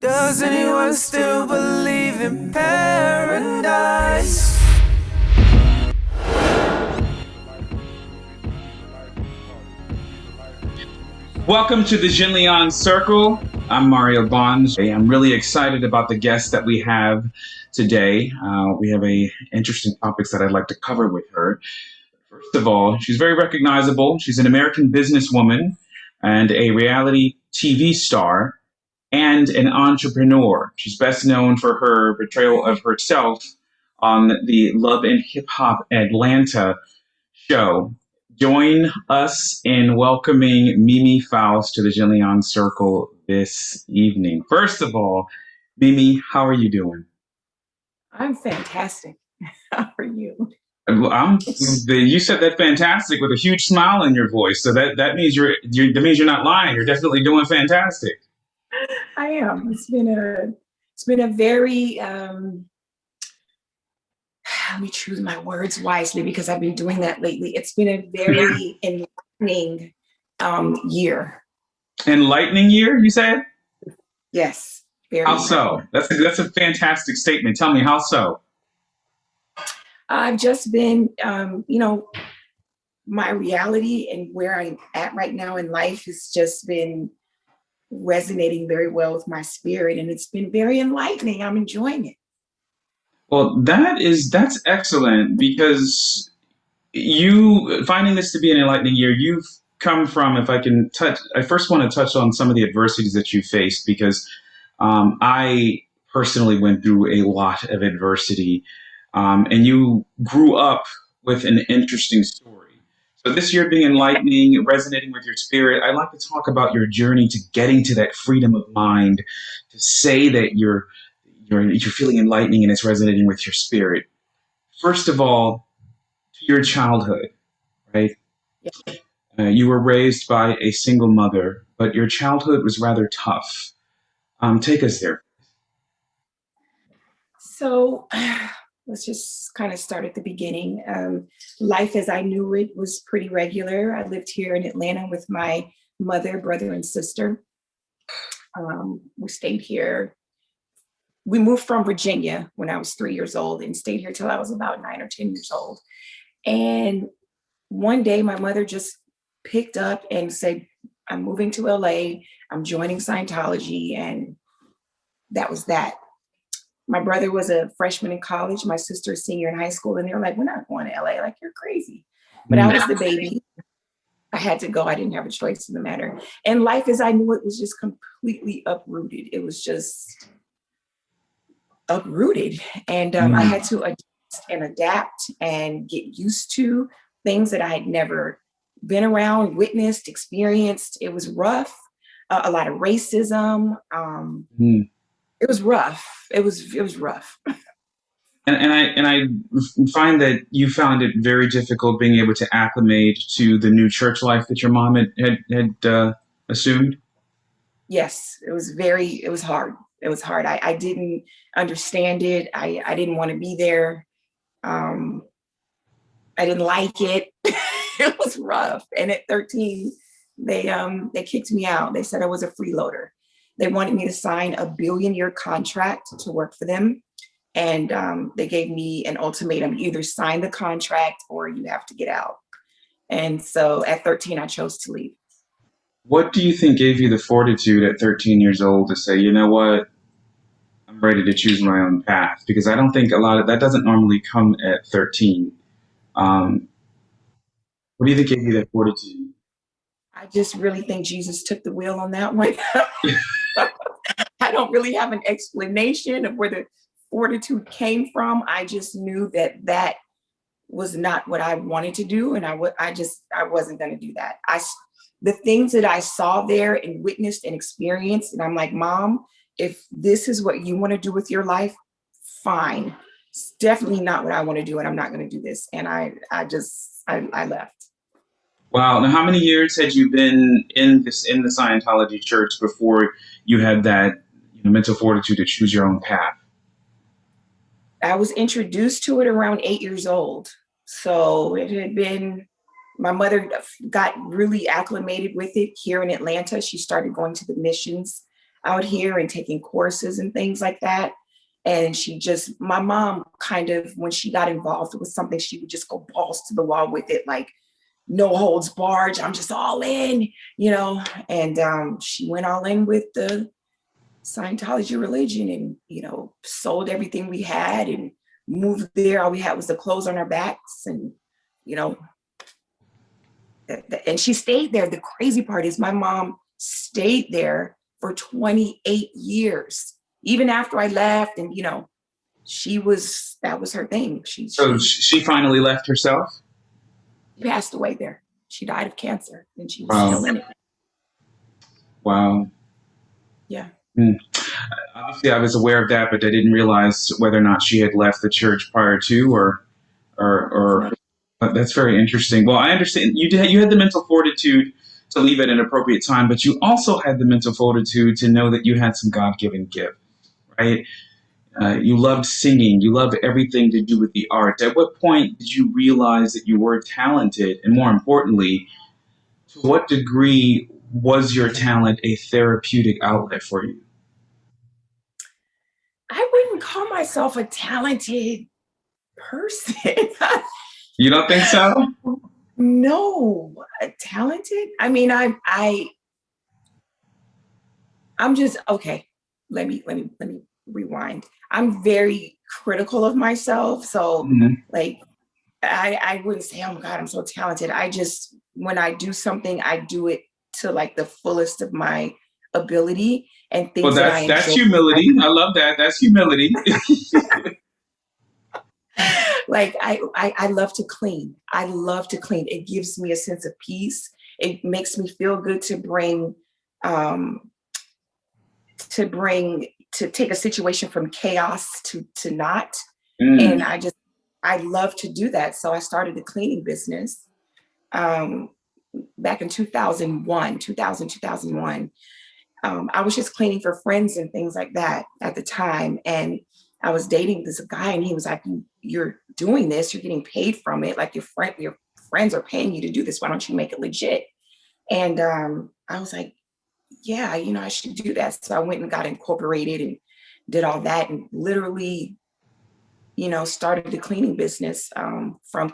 Does anyone still believe in paradise? Welcome to the Jenleeion Circle. I'm Mario Bonds. I'm really excited about the guest that we have today. We have interesting topics that I'd like to cover with her. First of all, she's very recognizable. She's an American businesswoman and a reality TV star and an entrepreneur. She's best known for her portrayal of herself on the Love and Hip Hop Atlanta show. Join us in welcoming Mimi Faust to the Jenleeion Circle this evening. First of all, Mimi, how are you doing? I'm fantastic. How are you? You said that fantastic with a huge smile in your voice. So that means you're not lying. You're definitely doing fantastic. I am. It's been a very let me choose my words wisely because I've been doing that lately. It's been a very enlightening year. Enlightening year, you said? Yes. Very How so? That's a fantastic statement. Tell me how so. I've just been my reality and where I'm at right now in life has just been resonating very well with my spirit, and it's been very enlightening. I'm enjoying it. Well, that's excellent because you finding this to be an enlightening year. You've come from, if I can touch, I first want to touch on some of the adversities that you faced because I personally went through a lot of adversity, and you grew up with an interesting story. So this year being enlightening, resonating with your spirit, I'd like to talk about your journey to getting to that freedom of mind, to say that you're feeling enlightening and it's resonating with your spirit. First of all, to your childhood, right? Yeah. You were raised by a single mother, but your childhood was rather tough. Take us there. So let's just kind of start at the beginning. Life as I knew it was pretty regular. I lived here in Atlanta with my mother, brother, and sister. We stayed here. We moved from Virginia when I was 3 years old and stayed here till I was about 9 or 10 years old. And one day my mother just picked up and said, I'm moving to LA, I'm joining Scientology. And that was that. My brother was a freshman in college, my sister a senior in high school, and they were like, we're not going to LA, like you're crazy. But I was the baby. I had to go. I didn't have a choice in the matter. And life as I knew it was just completely uprooted. It was just uprooted. And I had to adjust and adapt and get used to things that I had never been around, witnessed, experienced. It was rough. A lot of racism. It was rough. It was rough. And I find that you found it very difficult being able to acclimate to the new church life that your mom had assumed. Yes, it was hard. It was hard. I didn't understand it. I didn't want to be there. Um, I didn't like it. It was rough. And at 13, they kicked me out. They said I was a freeloader. They wanted me to sign a billion-year contract to work for them. And they gave me an ultimatum: either sign the contract or you have to get out. And so at 13, I chose to leave. What do you think gave you the fortitude at 13 years old to say, you know what, I'm ready to choose my own path? Because I don't think a lot of that doesn't normally come at 13. Um, what do you think gave you that fortitude? I just really think Jesus took the wheel on that one. I don't really have an explanation of where the fortitude came from. I just knew that that was not what I wanted to do, and I wasn't going to do that. The things that I saw there and witnessed and experienced, and I'm like, Mom, if this is what you want to do with your life, fine. It's definitely not what I want to do, and I'm not going to do this. And I left. Wow. Now, how many years had you been in the Scientology church before you had that mental fortitude to choose your own path? I was introduced to it around 8 years old. So it had been, my mother got really acclimated with it here in Atlanta. She started going to the missions out here and taking courses and things like that. And my mom kind of, when she got involved with something, she would just go balls to the wall with it, like no holds barred. I'm just all in, and she went all in with the Scientology religion and, sold everything we had and moved there. All we had was the clothes on our backs and, and she stayed there. The crazy part is my mom stayed there for 28 years, even after I left. And, that was her thing. She finally left herself? She passed away there. She died of cancer and she was Wow. still in it. Wow. Yeah. Obviously, I was aware of that, but I didn't realize whether or not she had left the church prior to, or. That's very interesting. Well, I understand you had the mental fortitude to leave at an appropriate time, but you also had the mental fortitude to know that you had some God-given gift, right? You loved singing. You loved everything to do with the arts. At what point did you realize that you were talented? And more importantly, to what degree was your talent a therapeutic outlet for you? I wouldn't call myself a talented person. You don't think so? No, talented. I mean, I'm just okay. Let me rewind. I'm very critical of myself, so like I wouldn't say, oh my God, I'm so talented. When I do something, I do it to like the fullest of my ability and things that I enjoy. That's humility. I love that. That's humility. Like I love to clean. I love to clean. It gives me a sense of peace. It makes me feel good to take a situation from chaos to not. And I love to do that. So I started a cleaning business back in 2001. I was just cleaning for friends and things like that at the time. And I was dating this guy and he was like, you're doing this, you're getting paid from it. Like your friends are paying you to do this. Why don't you make it legit? And I was like, yeah, I should do that. So I went and got incorporated and did all that and literally, started the cleaning business from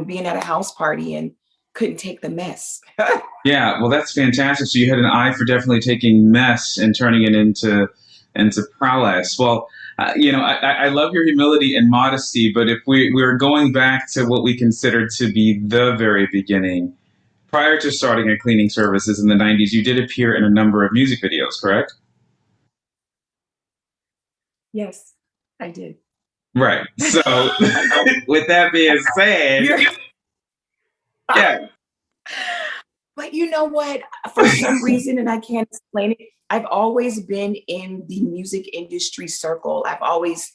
being at a house party and couldn't take the mess. Yeah, well, that's fantastic. So you had an eye for definitely taking mess and turning it into prowess. Well, I love your humility and modesty, but if we're going back to what we consider to be the very beginning, prior to starting at cleaning services in the 90s, you did appear in a number of music videos, correct? Yes, I did. Right. So with that being said, yeah. But you know what? For some reason, and I can't explain it, I've always been in the music industry circle. I've always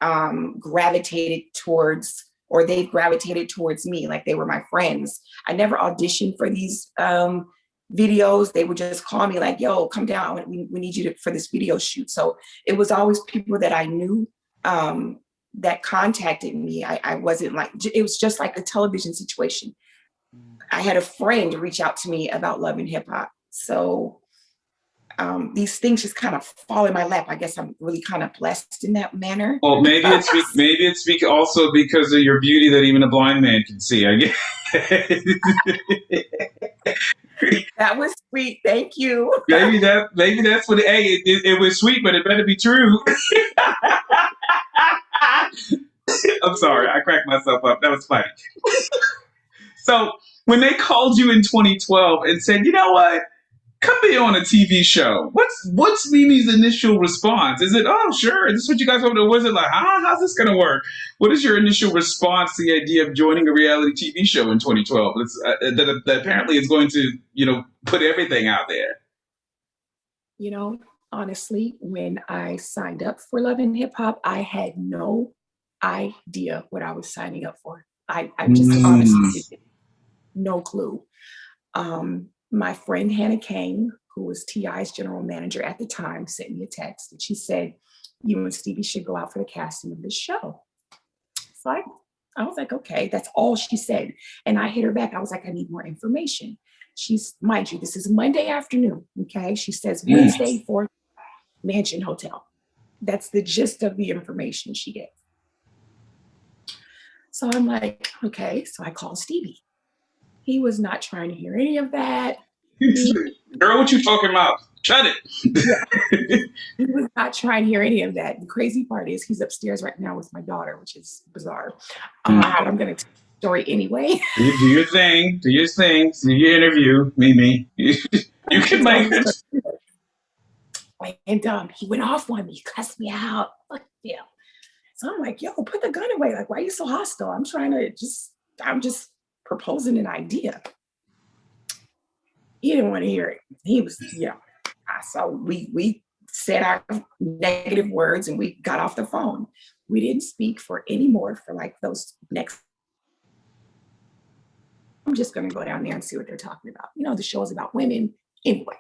gravitated towards, or they've gravitated towards me, like they were my friends. I never auditioned for these videos. They would just call me like, yo, come down. We need you for this video shoot. So it was always people that I knew that contacted me. I wasn't like, it was just like a television situation. I had a friend reach out to me about Love and Hip Hop. So these things just kind of fall in my lap. I guess I'm really kind of blessed in that manner. Well, maybe it's also because of your beauty that even a blind man can see, I guess. That was sweet. Thank you. Maybe that's what. Hey, it was sweet, but it better be true. I'm sorry, I cracked myself up. That was funny. So when they called you in 2012 and said, you know what, come be on a TV show, what's Mimi's initial response? Is it, oh, sure, this is what you guys want to do? Was it like, how's this going to work? What is your initial response to the idea of joining a reality TV show in 2012 that apparently is going to, put everything out there? Honestly, when I signed up for Love and Hip Hop, I had no idea what I was signing up for. I just honestly didn't. No clue. My friend Hannah Kane, who was T.I.'s general manager at the time, sent me a text and she said, you and Stevie should go out for the casting of this show. So I was like, okay, that's all she said. And I hit her back. I was like, I need more information. Mind you, this is Monday afternoon. Okay. She says Wednesday, Mansion Hotel. That's the gist of the information she gave. So I'm like, okay. So I called Stevie. He was not trying to hear any of that. Girl, what you talking about? Shut it. Yeah. He was not trying to hear any of that. The crazy part is he's upstairs right now with my daughter, which is bizarre. But I'm going to tell the story anyway. You do your thing. Do your thing. Do your interview. Mimi. You can make it. And he went off on me, cussed me out. Fuck yeah. So I'm like, yo, put the gun away. Like, why are you so hostile? I'm just proposing an idea. He didn't want to hear it. He was, so we said our negative words and we got off the phone. We didn't speak for any more for like those next. I'm just going to go down there and see what they're talking about. The show is about women. Anyway,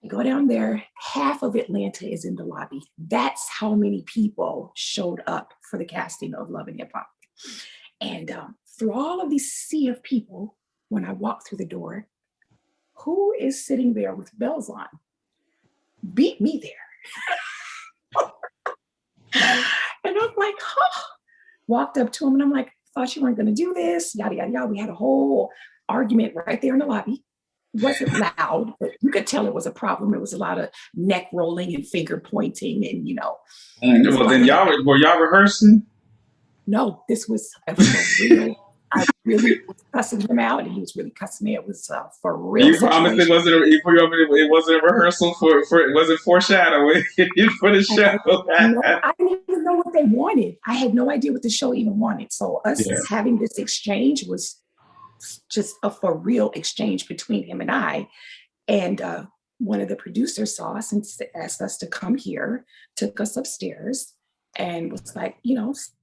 I go down there. Half of Atlanta is in the lobby. That's how many people showed up for the casting of Love and Hip Hop. And through all of these sea of people, when I walk through the door, who is sitting there with bells on? Beat me there. And I'm like, walked up to him and I'm like, thought you weren't going to do this, yada, yada, yada. We had a whole argument right there in the lobby. It wasn't loud, but you could tell it was a problem. It was a lot of neck rolling and finger pointing and, Well, then were y'all rehearsing? No, this was real. I really was cussing him out, and he was really cussing me. It was for real. You promised it wasn't. It wasn't a rehearsal for. It wasn't foreshadowing for the show. I didn't even know what they wanted. I had no idea what the show even wanted. So us having this exchange was just a for real exchange between him and I. And one of the producers saw us and asked us to come here, took us upstairs, and was like,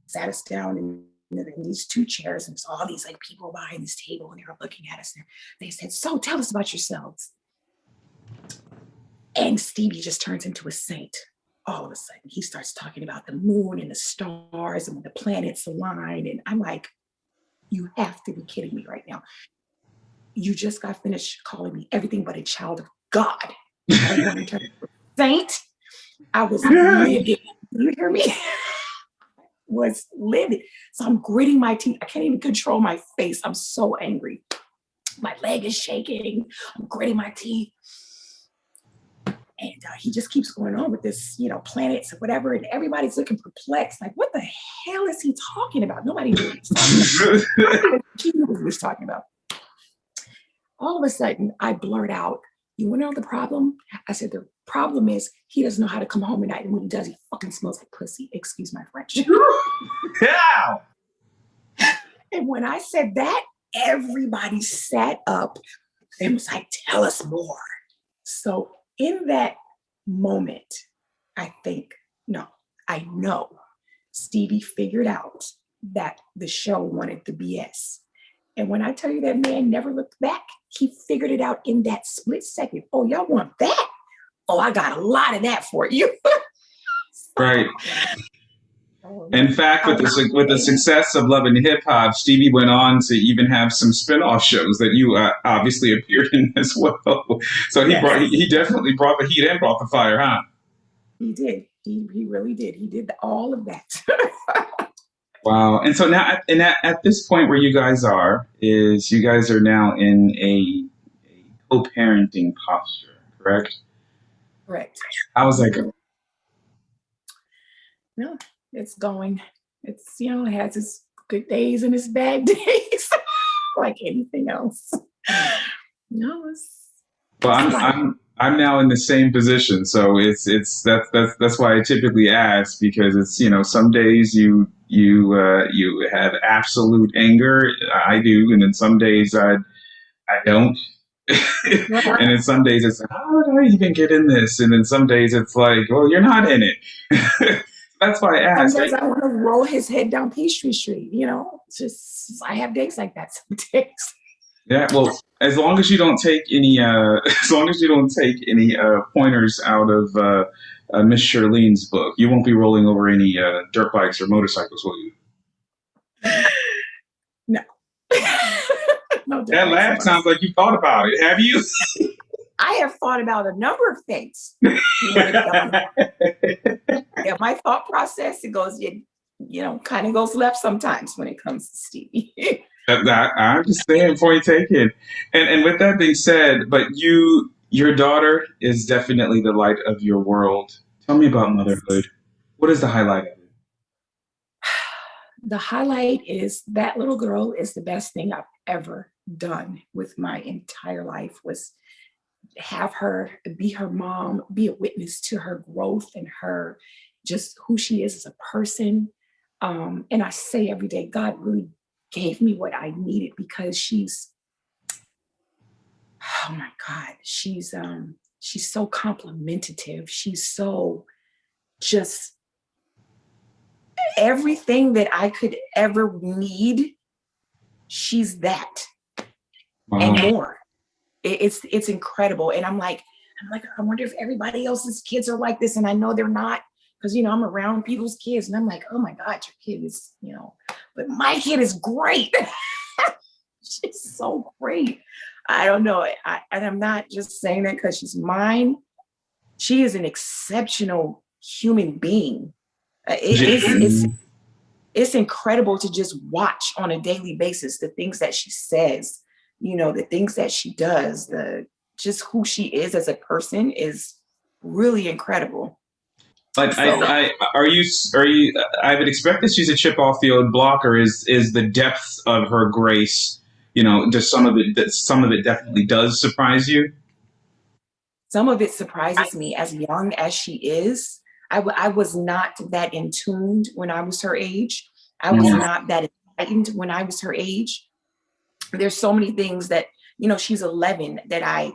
sat us down in these two chairs, and saw all these like people behind this table, and they were looking at us. And they said, "So tell us about yourselves." And Stevie just turns into a saint. All of a sudden, he starts talking about the moon and the stars and when the planets align. And I'm like, you have to be kidding me right now. You just got finished calling me everything but a child of God. I want to turn into a saint. I was livid. You hear me? Was livid. So I'm gritting my teeth. I can't even control my face. I'm so angry. My leg is shaking. I'm gritting my teeth. And he just keeps going on with this, planets or whatever. And everybody's looking perplexed. Like, what the hell is he talking about? Nobody knew what he was talking about. All of a sudden, I blurt out, "You want to know the problem?" I said, "The problem is he doesn't know how to come home at night. And when he does, he fucking smells like pussy. Excuse my French." Yeah. And when I said that, everybody sat up and was like, "Tell us more." So in that moment, I know Stevie figured out that the show wanted the BS. And when I tell you that man never looked back, he figured it out in that split second. "Oh, y'all want that? Oh, I got a lot of that for you." Right. In fact, with the success of Love and Hip Hop, Stevie went on to even have some spin-off shows that you obviously appeared in as well. So he definitely brought the heat and brought the fire, huh? He did. He really did. He did all of that. Wow. And so now at this point where you guys are now in a co-parenting posture, correct? Correct. I was like, no, it's going. It's, it has its good days and its bad days, like anything else. No, I'm now in the same position, so that's why I typically ask, because it's some days you have absolute anger. I do, and then some days I don't. And then some days it's like, how did I even get in this? And then some days it's like, well, you're not in it. That's why I asked. Sometimes I want to roll his head down Peachtree Street. Just I have days like that some days. Yeah, well, as long as you don't take any, pointers out of Miss Shirlene's book, you won't be rolling over any dirt bikes or motorcycles, will you? No. No. That laugh sounds like you thought about it. Have you? I have thought about a number of things. Yeah, my thought process, it goes, kind of goes left sometimes when it comes to Stevie. I understand point taken. And with that being said, but your daughter is definitely the light of your world. Tell me about motherhood. What is the highlight of it? The highlight is that little girl is the best thing I've ever done with my entire life, was have her be her mom, be a witness to her growth and her just who she is as a person. And I say every day, God really gave me what I needed, because oh my God, she's so complimentative. She's so just everything that I could ever need. She's that and Wow. more. It's incredible. And I'm like, I wonder if everybody else's kids are like this. And I know they're not, because I'm around people's kids and I'm like, oh my God, your kid is, but my kid is great. She's so great. I don't know. And I'm not just saying that because she's mine. She is an exceptional human being. It's incredible to just watch on a daily basis the things that she says, the things that she does, just who she is as a person is really incredible. But So are you? I would expect that she's a chip off the old block, or is the depth of her grace? Does some of it definitely does surprise you? some of it surprises me. As young as she is, I was not that in tuned when I was her age. I was Mm, not that enlightened when I was her age. There's so many things that, she's 11, that I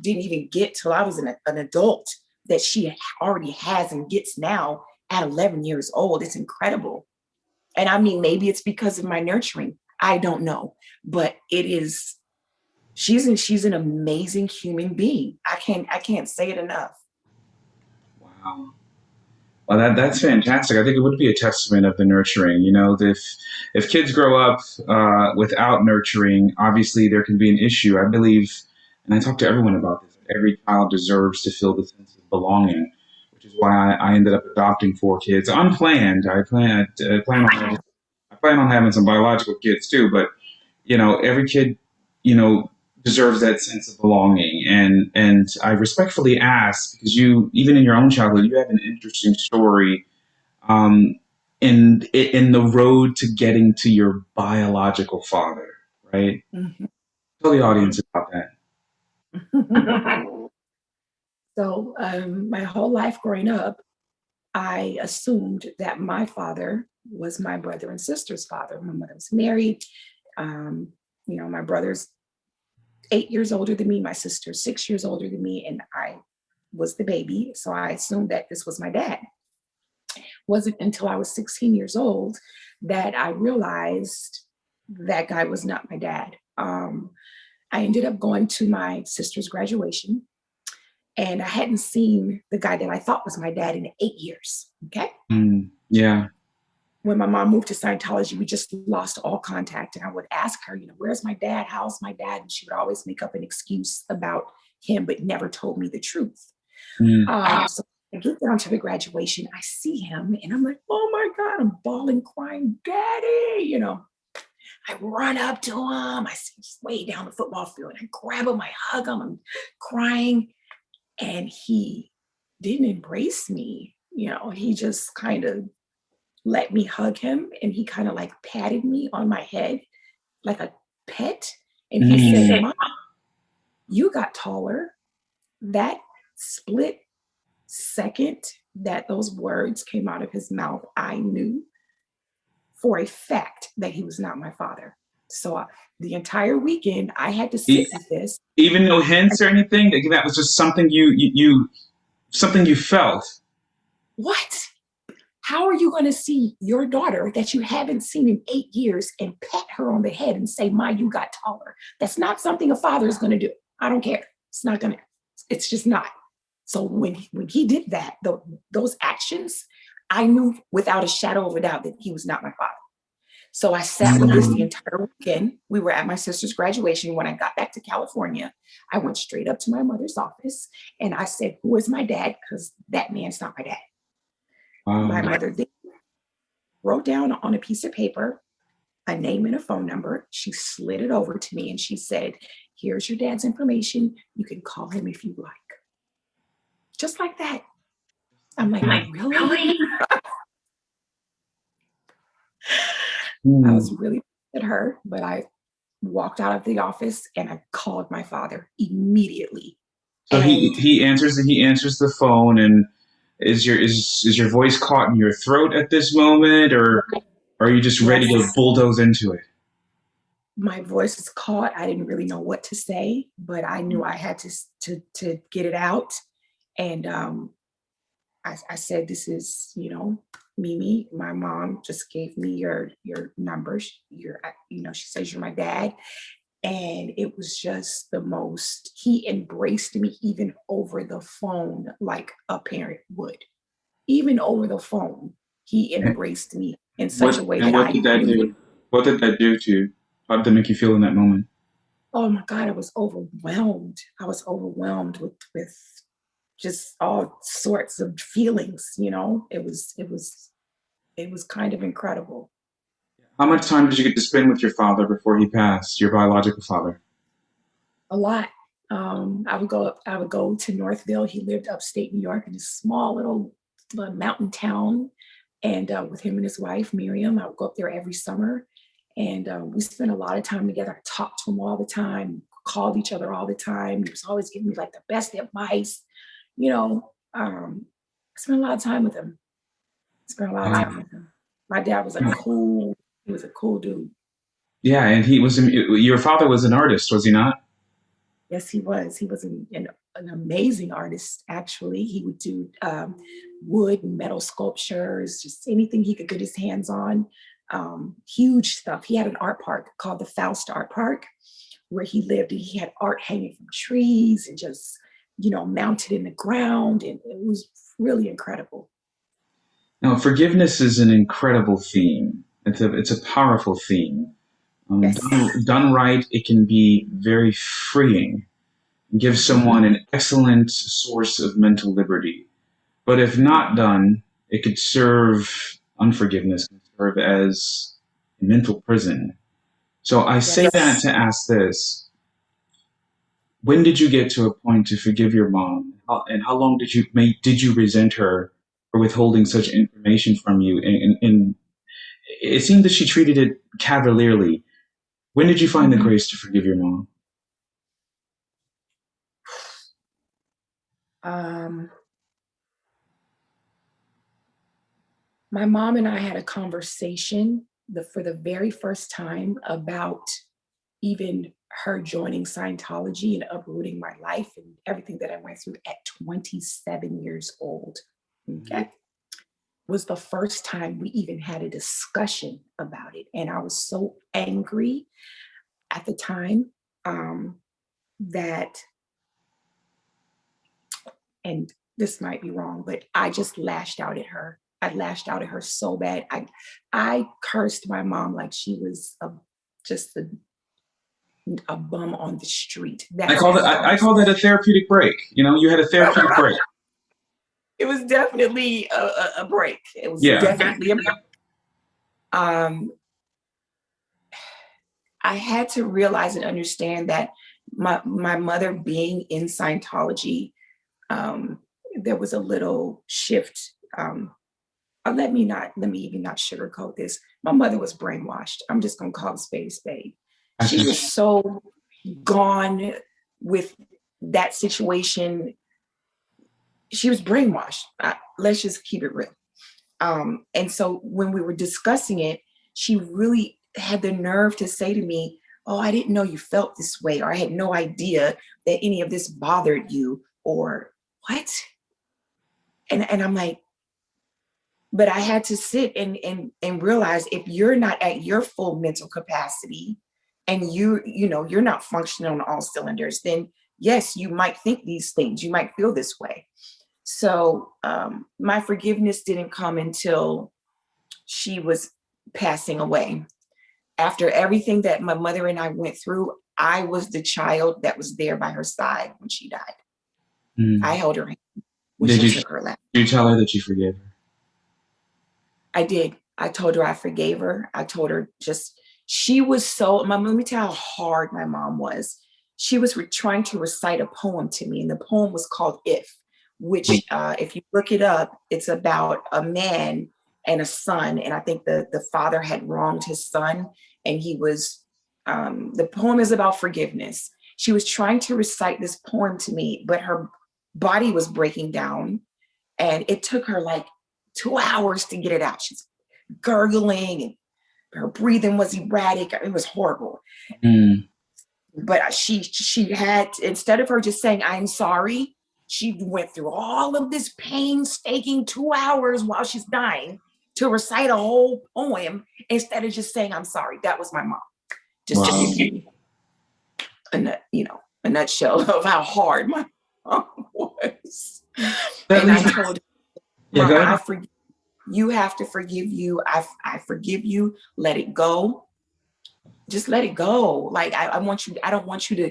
didn't even get till I was an adult, that she already has and gets now at 11 years old. It's incredible. And I mean, maybe it's because of my nurturing. I don't know, but she's an amazing human being. I can't say it enough. wow. Well, that's fantastic. I think it would be a testament of the nurturing. If kids grow up without nurturing, obviously there can be an issue. I believe, and I talk to everyone about this. Every child deserves to feel the sense of belonging, which is why I ended up adopting 4 kids, unplanned. I plan on having some biological kids too, but every kid, you know, deserves that sense of belonging. And I respectfully ask, because you, even in your own childhood, you have an interesting story um, in the road to getting to your biological father, right? Mhm. Tell the audience about that. So my whole life growing up, I assumed that my father was my brother and sister's father. My mother was married. Um, my brother's 8 years older than me, my sister's 6 years older than me, and I was the baby. So I assumed that this was my dad. Wasn't until I was 16 years old that I realized that guy was not my dad. I ended up going to my sister's graduation, and I hadn't seen the guy that I thought was my dad in 8 years. Okay. Yeah. When my mom moved to Scientology, we just lost all contact. And I would ask her, where's my dad? How's my dad? And she would always make up an excuse about him, but never told me the truth. Mm. So I get down to the graduation, I see him, and I'm like, oh my God, I'm bawling, crying, Daddy. I run up to him. I see him way down the football field. I grab him, I hug him, I'm crying. And he didn't embrace me. He just kind of let me hug him, and he kind of like patted me on my head like a pet. And he said, Mom, you got taller. That split second that those words came out of his mouth, I knew for a fact that he was not my father. So the entire weekend, I had to E- sit with this. Even no hints or anything. Like, that was just something something you felt. What? How are you going to see your daughter that you haven't seen in 8 years and pat her on the head and say, Ma, you got taller? That's not something a father is going to do. I don't care. It's not going to, it's just not. So when he did that, those actions, I knew without a shadow of a doubt that he was not my father. So I sat with this the entire weekend. We were at my sister's graduation. When I got back to California, I went straight up to my mother's office and I said, "Who is my dad?" Because that man's not my dad. My mother then wrote down on a piece of paper a name and a phone number. She slid it over to me and she said, "Here's your dad's information. You can call him if you like." Just like that. I'm like, really? I was really at her, but I walked out of the office and I called my father immediately. So And he answers the phone, and is your voice caught in your throat at this moment, or are you just ready to yes, bulldoze into it? my voice was caught. I didn't really know what to say, but I knew I had to get it out. And I said, "This is, Mimi. My mom just gave me your numbers. She says you're my dad." And it was just the most, he embraced me even over the phone like a parent would. Even over the phone, he embraced me in such a way that What I did that knew. do? What did that do to you? How did that make you feel in that moment? Oh my God, I was overwhelmed. I was overwhelmed with just all sorts of feelings. It was kind of incredible. How much time did you get to spend with your father before he passed, your biological father? A lot. I would go to Northville. He lived upstate New York in a small little mountain town. And with him and his wife, Miriam, I would go up there every summer. And we spent a lot of time together. I talked to him all the time, called each other all the time. He was always giving me like the best advice. I spent a lot of time with him. Spent a lot of time with him. My dad was he was a cool dude. Yeah, and your father was an artist, was he not? Yes, he was. He was an amazing artist, actually. He would do wood and metal sculptures, just anything he could get his hands on. Huge stuff. He had an art park called the Faust Art Park where he lived. And he had art hanging from trees and just, mounted in the ground. And it was really incredible. Now, forgiveness is an incredible theme. It's a powerful theme. Yes. Done right, it can be very freeing, give Mhm. someone an excellent source of mental liberty. But if not done, it could serve unforgiveness, can serve as a mental prison. So I say that Yes. to ask this: when did you get to a point to forgive your mom, and how long did you resent her for withholding such information from you? And it seemed that she treated it cavalierly. When did you find the Mhm. grace to forgive your mom? Um, my mom and I had a conversation for the very first time about even her joining Scientology and uprooting my life and everything that I went through at 27 years old. Okay. Was the first time we even had a discussion about it. And I was so angry at the time um, that, and this might be wrong, but I just lashed out at her. I lashed out at her so bad. I cursed my mom like she was just a bum on the street. That's how far I call that a therapeutic break. You had a therapeutic break. it was definitely a break. It was Yeah. definitely a break. Um, I had to realize and understand that my mother being in Scientology, um, there was a little shift. Let me even not sugarcoat this. My mother was brainwashed. I'm just gonna call a spade a spade. She was so gone with that situation. She was brainwashed. Let's just keep it real. And so when we were discussing it, she really had the nerve to say to me, "Oh, I didn't know you felt this way," or "I had no idea that any of this bothered you," or what? And I'm like, but I had to sit and realize if you're not at your full mental capacity and you're not functioning on all cylinders, then yes, you might think these things, you might feel this way. So my forgiveness didn't come until she was passing away. After everything that my mother and I went through, I was the child that was there by her side when she died. I Mm. held her hand when Did she you took her last. you tell her that you forgave her? I did. I told her I forgave her. I told her just, she was so, let me tell you how hard my mom was. She was trying to recite a poem to me, and the poem was called If, which, if you look it up, it's about a man and a son. And I think the father had wronged his son, and he was, the poem is about forgiveness. She was trying to recite this poem to me, but her body was breaking down, and it took her like 2 hours to get it out. She's gurgling and her breathing was erratic. It was horrible. Mm. But she had, instead of her just saying, I'm sorry, she went through all of this painstaking 2 hours while she's dying to recite a whole poem instead of just saying, I'm sorry. That was my mom. Just to Wow. give you a nutshell of how hard my mom was. That And I leads me, told her, yeah, go Mom, I ahead. forgive you. Have to forgive you. I forgive you. Let it go. Just let it go. Like I want you, I don't want you to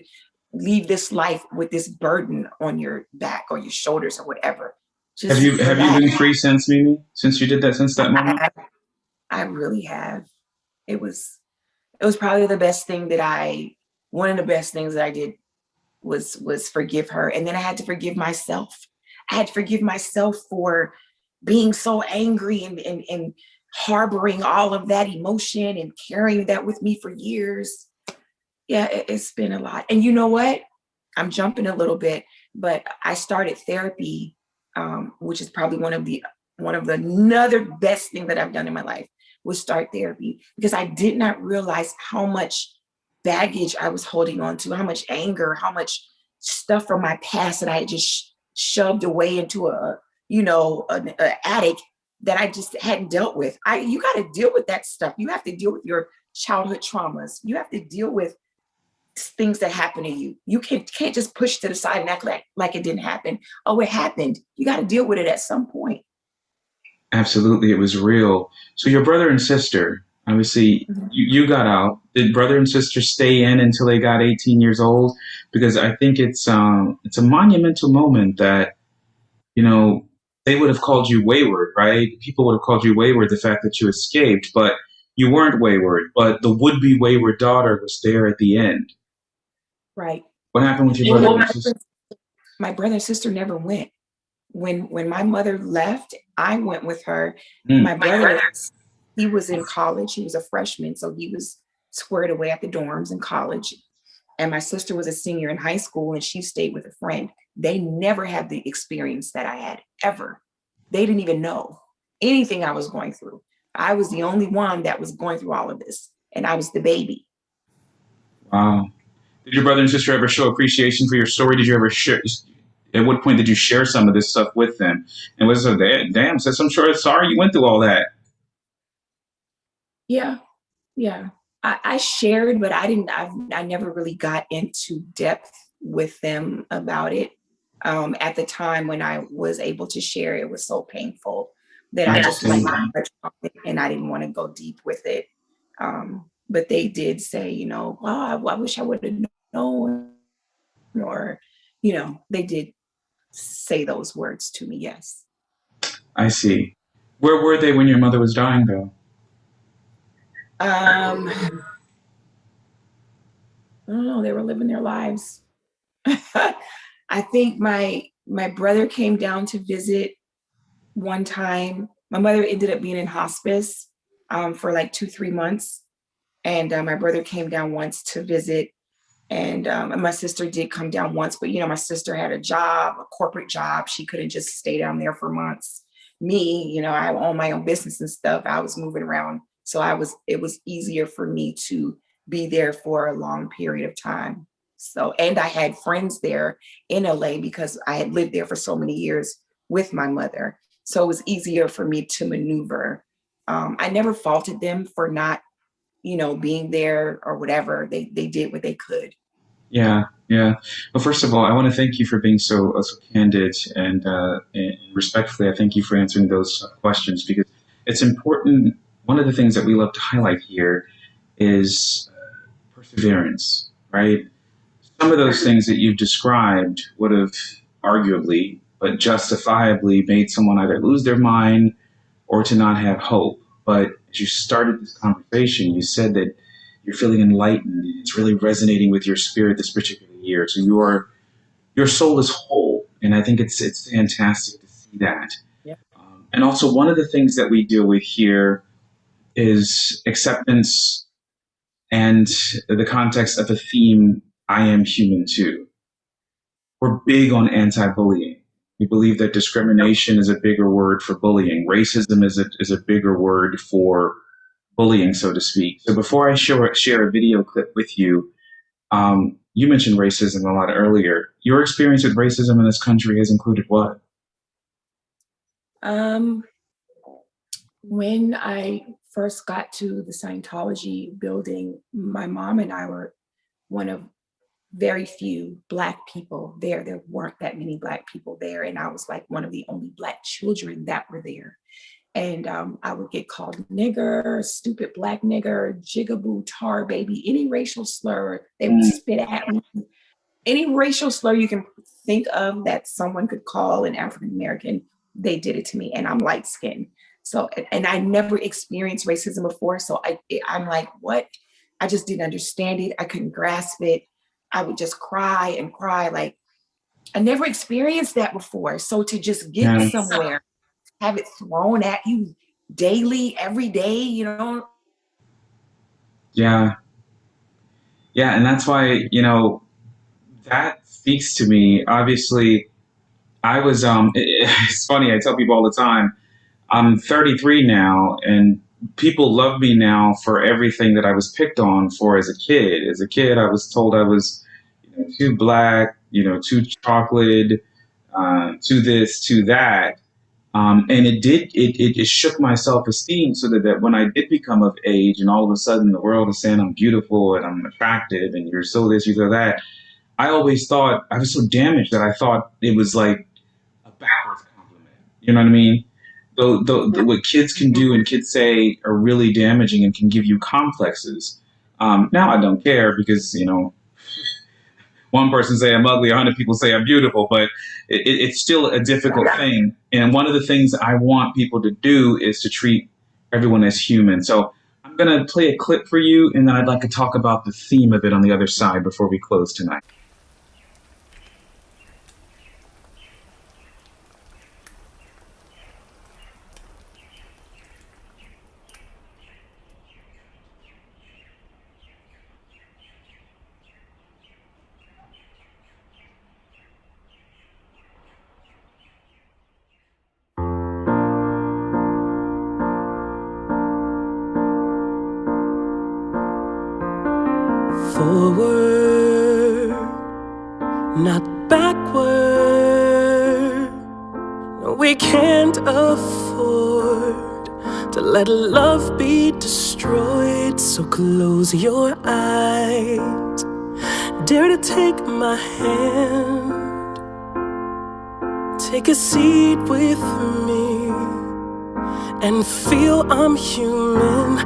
leave this life with this burden on your back or your shoulders or whatever. Just Have you relax. been free since, Mimi? Since you did that, since that moment? I, I really have. It was probably the best thing that one of the best things that I did was forgive her. And then I had to forgive myself. I had to forgive myself for being so angry and harboring all of that emotion and carrying that with me for years. Yeah, it's been a lot. And you know what? I'm jumping a little bit, but I started therapy, which is probably one of the another best thing that I've done in my life was start therapy, because I did not realize how much baggage I was holding on to, how much anger, how much stuff from my past that I had just shoved away into an attic that I just hadn't dealt with. You got to deal with that stuff. You have to deal with your childhood traumas. You have to deal with things that happen to you. You can't just push to the side and act like it didn't happen. Oh, it happened. You got to deal with it at some point. Absolutely, it was real. So your brother and sister, obviously, Mhm. you got out. Did brother and sister stay in until they got 18 years old? Because I think it's a monumental moment that, you know, they would have called you wayward, right? People would have called you wayward, the fact that you escaped, but you weren't wayward. But the would-be wayward daughter was there at the end. Right. What happened with your Well, brother and sister? my brother and sister never went. When my mother left, I went with her. Mm. My brother, he was in college. He was a freshman, so he was squared away at the dorms in college. And my sister was a senior in high school, and she stayed with a friend. They never had the experience that I had, ever. They didn't even know anything I was going through. I was the only one that was going through all of this, and I was the baby. Wow. Did your brother and sister ever show appreciation for your story? Did you ever share? At what point did you share some of this stuff with them? And was it damn? Says I'm sure. Sorry you went through all that. Yeah, yeah. I shared, but I never really got into depth with them about it. At the time when I was able to share, it was so painful that I just like Absolutely. touched on it, and I didn't want to go deep with it. But they did say, well, I wish I would have known, or, they did say those words to me. Yes. I see. Where were they when your mother was dying, though? I don't know. They were living their lives. I think my brother came down to visit one time. My mother ended up being in hospice for like 2-3 months, and my brother came down once to visit, and my sister did come down once. But my sister had a job, a corporate job. She couldn't just stay down there for months. Me, I own my own business and stuff. I was moving around, so it was easier for me to be there for a long period of time. So, and I had friends there in LA because I had lived there for so many years with my mother. So it was easier for me to maneuver. I never faulted them for not, being there or whatever. They did what they could. Yeah, yeah. Well, first of all, I want to thank you for being so candid and respectfully. I thank you for answering those questions because it's important. One of the things that we love to highlight here is perseverance, right? Some of those things that you've described would have arguably, but justifiably, made someone either lose their mind or to not have hope. But as you started this conversation, you said that you're feeling enlightened. It's really resonating with your spirit this particular year. So your soul is whole, and I think it's fantastic to see that. Yeah. And also, one of the things that we deal with here is acceptance and the context of the theme, I am human too. We're big on anti-bullying. We believe that discrimination is a bigger word for bullying. Racism is a bigger word for bullying, so to speak. So before I share a video clip with you, you mentioned racism a lot earlier. Your experience with racism in this country has included what? When I first got to the Scientology building, my mom and I were one of very few Black people there. There weren't that many Black people there. And I was like one of the only Black children that were there. And I would get called nigger, stupid Black nigger, jigaboo, tar baby, any racial slur they would spit at me. Any racial slur you can think of that someone could call an African American, they did it to me. And I'm light skinned. So, and I never experienced racism before. So I'm like, what? I just didn't understand it. I couldn't grasp it. I would just cry and cry. Like, I never experienced that before. So to just get somewhere, have it thrown at you daily, every day, you know? Yeah. Yeah. And that's why, that speaks to me. Obviously, I was, it's funny. I tell people all the time, I'm 33 now, and people love me now for everything that I was picked on for as a kid. As a kid, I was told I was too Black, too chocolate, too this, too that. And it shook my self-esteem so that when I did become of age and all of a sudden the world is saying I'm beautiful and I'm attractive and you're so this, you're so that, I always thought, I was so damaged that I thought it was like a backwards compliment. You know what I mean? What kids can do and kids say are really damaging and can give you complexes. Now I don't care because, one person say I'm ugly, 100 people say I'm beautiful, but it's still a difficult thing. And one of the things I want people to do is to treat everyone as human. So I'm going to play a clip for you, and then I'd like to talk about the theme of it on the other side before we close tonight. Forward, not backward. No, we can't afford to let love be destroyed. So close your eyes, dare to take my hand, take a seat with me, and feel I'm human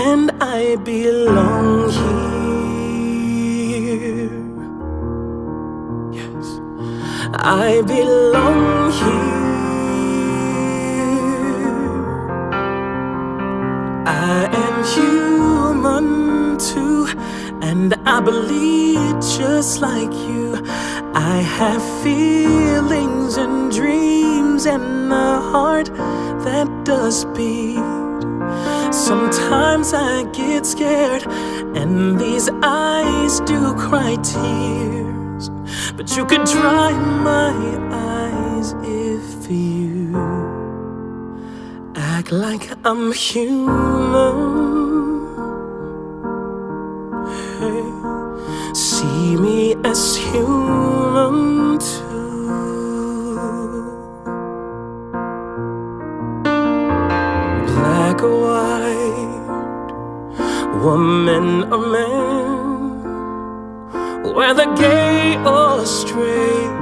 and I belong here. Yes, I belong here. I am human too, and I bleed just like you. I have feelings and dreams and a heart that does beat. Sometimes I get scared and these eyes do cry tears, but you could dry my eyes if you act like I'm human. Hey, see me as human too. Black or white, woman or man, whether gay or straight,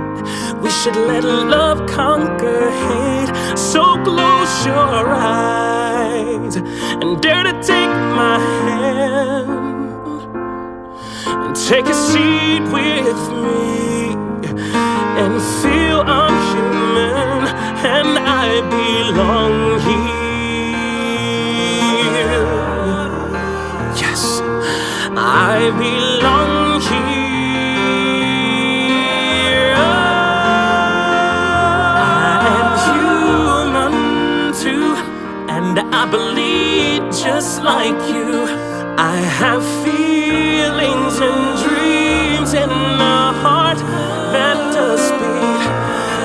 we should let love conquer hate. So close your eyes and dare to take my hand, take a seat with me and feel I'm human and I belong here. Yes, I belong here. I am human too, and I bleed just like you. I have feelings and dreams and a heart that does beat.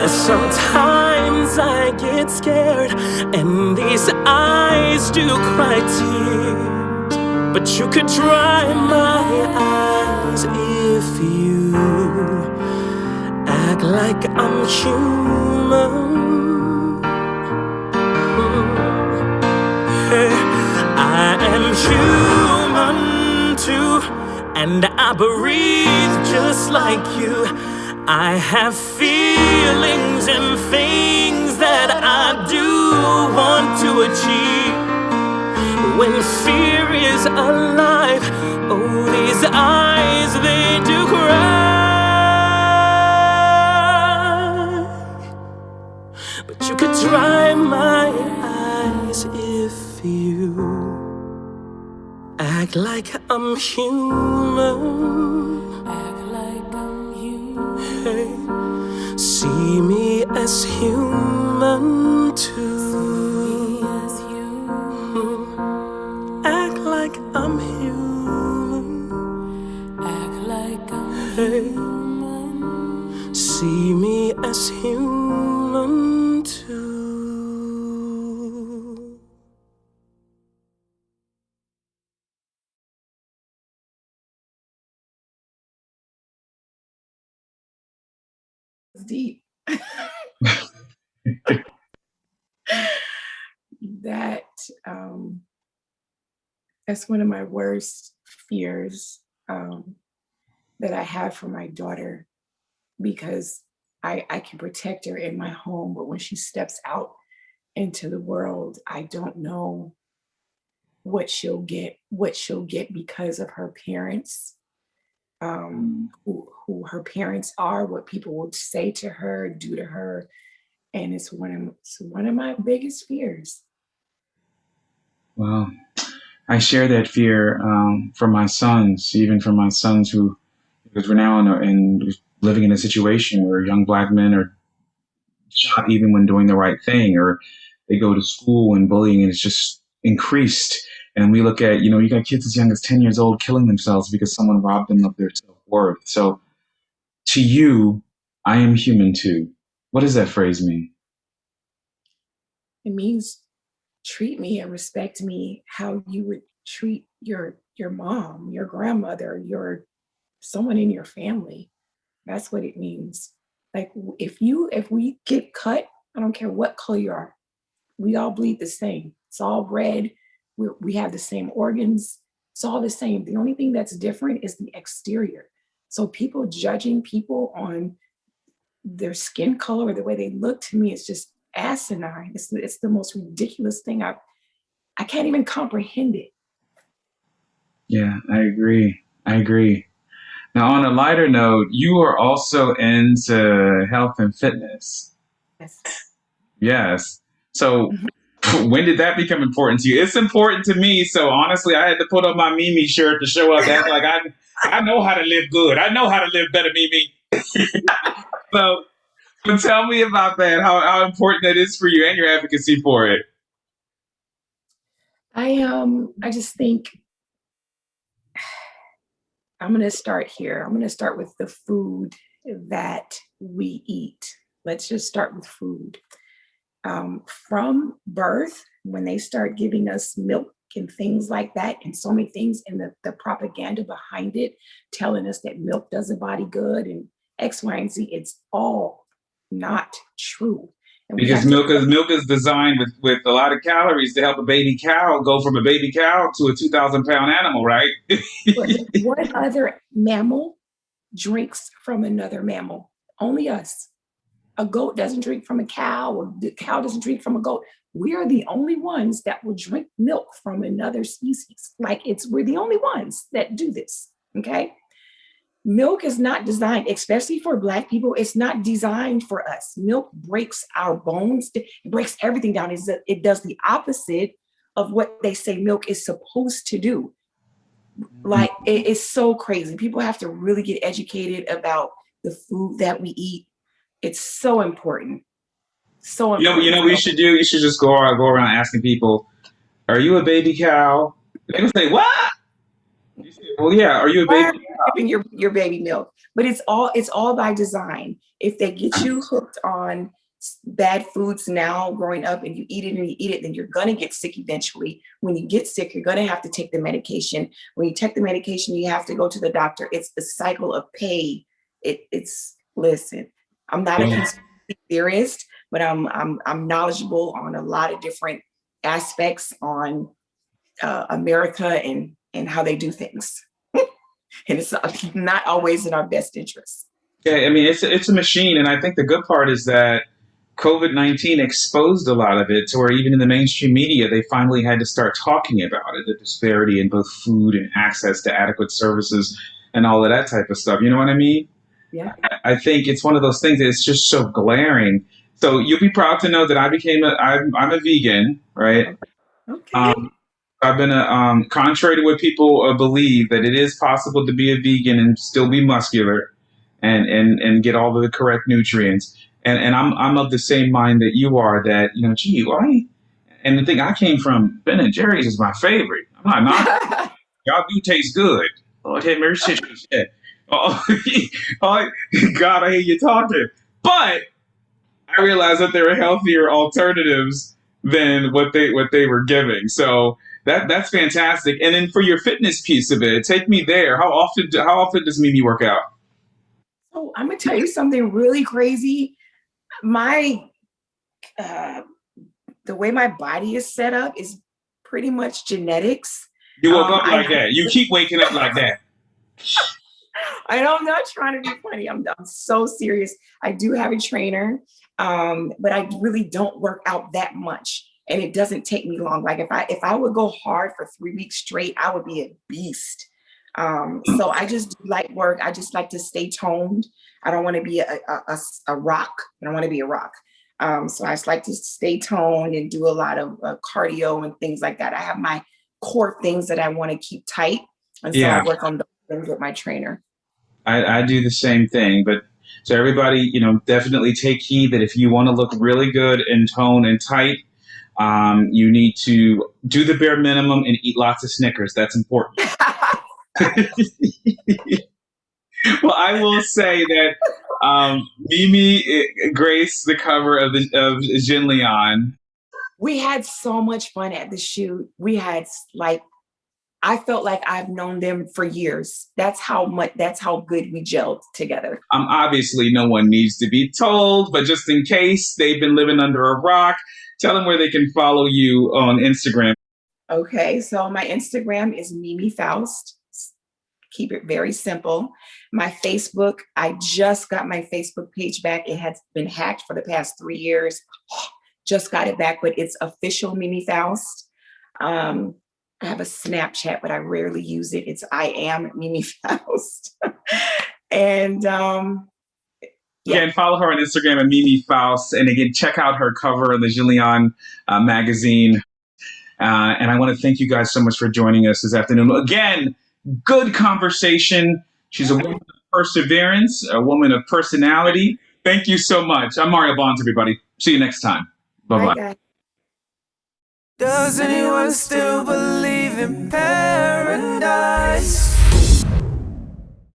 And sometimes I get scared and these eyes do cry tears. But you could dry my eyes if you act like I'm human. Hey, I am human too, and I breathe just like you. I have feelings and things that I do want to achieve. When fear is alive, oh, these eyes, they do cry. But you could dry my eyes if you act like I'm human. Act like I'm human. Hey, see me as human too. Act like I'm human. Act like I'm human. See me as human too. It's deep. That that's one of my worst fears that I have for my daughter, because I can protect her in my home, but when she steps out into the world, I don't know what she'll get because of her parents, who her parents are, what people will say to her, do to her, and it's one of my biggest fears. Well, I share that fear from my sons, even from my sons who, because we're now living in a situation where young black men are shot even when doing the right thing, or they go to school and bullying is just increased. And we look at, you got kids as young as 10 years old killing themselves because someone robbed them of their self-worth. So to you, I am human too. What does that phrase mean? It means treat me and respect me how you would treat your mom, your grandmother, someone in your family. That's what it means. Like if we get cut, I don't care what color you are, we all bleed the same. It's all red. We have the same organs. It's all the same. The only thing that's different is the exterior. So people judging people on their skin color or the way they look, to me, is just asinine. It's the most ridiculous thing. I can't even comprehend it. Yeah, I agree. Now, on a lighter note, you are also into health and fitness. Yes. Yes. So when did that become important to you? It's important to me. So honestly, I had to put on my Mimi shirt to show up. That like I know how to live good. I know how to live better, Mimi. So tell me about that. How important that is for you and your advocacy for it. I just think I'm going to start here. I'm going to start with the food that we eat. Let's just start with food. From birth, when they start giving us milk and things like that, and so many things, and the propaganda behind it, telling us that milk does the body good and X, Y, and Z, it's all not true. And because milk is designed with a lot of calories to help a baby cow go from a baby cow to a 2,000-pound animal, right? What other mammal drinks from another mammal? Only us. A goat doesn't drink from a cow, or the cow doesn't drink from a goat. We are the only ones that will drink milk from another species. We're the only ones that do this, okay? Milk is not designed, especially for Black people, it's not designed for us. Milk breaks our bones, it breaks everything down. It does the opposite of what they say milk is supposed to do. Like, it's so crazy. People have to really get educated about the food that we eat. It's so important. So You important. know, we should do. You should just go around asking people, "Are you a baby cow?" They will say, "What?" You say, "Well, yeah. Are you a Why are baby?" you giving your baby milk? But it's all by design. If they get you hooked on bad foods now growing up and you eat it and you eat it, then you're gonna get sick eventually. When you get sick, you're gonna have to take the medication. When you take the medication, you have to go to the doctor. It's the cycle of pay. It's listen, I'm not a Yeah. conspiracy theorist, but I'm knowledgeable on a lot of different aspects on America and how they do things. And it's not always in our best interest. Yeah, I mean, it's a machine, and I think the good part is that COVID-19 exposed a lot of it to where even in the mainstream media, they finally had to start talking about it, the disparity in both food and access to adequate services and all of that type of stuff. You know what I mean? Yeah. I think it's one of those things that it's just so glaring. So you'll be proud to know that I'm a vegan, right? Okay. Um, I've been contrary to what people believe, that it is possible to be a vegan and still be muscular and get all of the correct nutrients. And I'm of the same mind that you are, that, you know, gee, why? And the thing, I came from Ben and Jerry's is my favorite. I'm not knocking. Y'all do taste good. Lord have mercy. Oh, oh, God, I hear you talking. But I realized that there were healthier alternatives than what they were giving. So that's fantastic. And then for your fitness piece of it, take me there. How often does Mimi work out? So I'm gonna tell you something really crazy. My uh, the way my body is set up is pretty much genetics. You woke up I like that. You keep waking up like that. I'm not trying to be funny. I'm so serious. I do have a trainer, but I really don't work out that much, and it doesn't take me long. Like if I would go hard for 3 weeks straight, I would be a beast. So I just do light work. I just like to stay toned. I don't want to be a rock. I don't want to be a rock. So I just like to stay toned and do a lot of cardio and things like that. I have my core things that I want to keep tight, and so I Yeah, work on those things with my trainer. I do the same thing. But so everybody, you know, definitely take heed that if you want to look really good and tone and tight, you need to do the bare minimum and eat lots of Snickers. That's important. Well, I will say that Mimi graced the cover of Jenleeion. We had so much fun at the shoot. We had like I felt like I've known them for years. That's how good we gelled together. Obviously, no one needs to be told, but just in case they've been living under a rock, tell them where they can follow you on Instagram. Okay, so my Instagram is Mimi Faust. Keep it very simple. My Facebook, I just got my Facebook page back. It has been hacked for the past 3 years. Just got it back, but it's official Mimi Faust. I have a Snapchat, but I rarely use it. It's I am Mimi Faust. And yeah. Again, follow her on Instagram at Mimi Faust. And again, check out her cover of the Jenleeion magazine. And I want to thank you guys so much for joining us this afternoon. Again, good conversation. She's a woman of perseverance, a woman of personality. Thank you so much. I'm Mario Bonds, everybody. See you next time. Bye-bye. Bye, guys. Does anyone still believe in paradise?